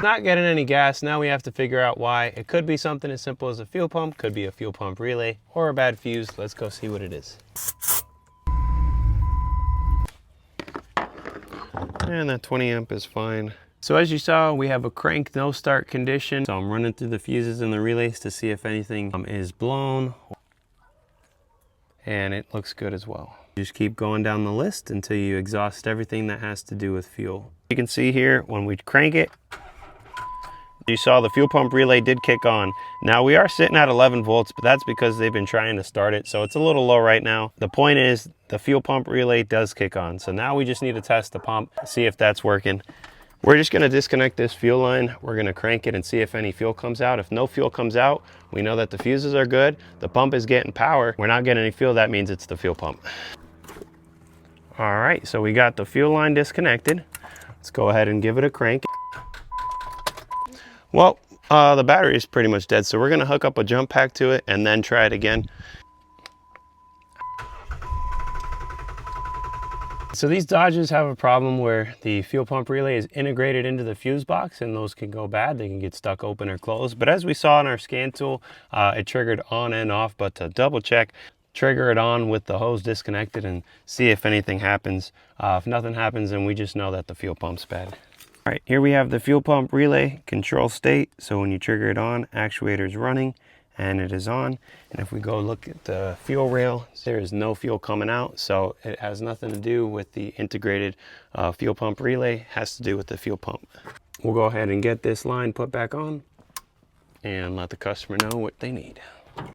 Not getting any gas. Now we have to figure out why. It could be something as simple as a fuel pump, could be a fuel pump relay, or a bad fuse. Let's go see what it is. And that 20 amp is fine. So as you saw, we have a crank no start condition. So I'm running through the fuses and the relays to see if anything is blown. And it looks good as well. Just keep going down the list until you exhaust everything that has to do with fuel. You can see here when we crank it, you saw the fuel pump relay did kick on. Now we are sitting at 11 volts, but that's because they've been trying to start it. So it's a little low right now. The point is the fuel pump relay does kick on. So now we just need to test the pump, see if that's working. We're just gonna disconnect this fuel line. We're gonna crank it and see if any fuel comes out. If no fuel comes out, we know that the fuses are good. The pump is getting power. We're not getting any fuel. That means it's the fuel pump. All right, so we got the fuel line disconnected. Let's go ahead and give it a crank. Well, the battery is pretty much dead, so we're gonna hook up a jump pack to it and then try it again. So these Dodges have a problem where the fuel pump relay is integrated into the fuse box, and those can go bad. They can get stuck open or closed. But as we saw in our scan tool, it triggered on and off. But to double check, trigger it on with the hose disconnected and see if anything happens. If nothing happens, then we just know that the fuel pump's bad. All right, here we have the fuel pump relay control state. So when you trigger it on, actuator is running and it is on. And if we go look at the fuel rail, there is no fuel coming out. So it has nothing to do with the integrated fuel pump relay. It has to do with the fuel pump. We'll go ahead and get this line put back on and let the customer know what they need.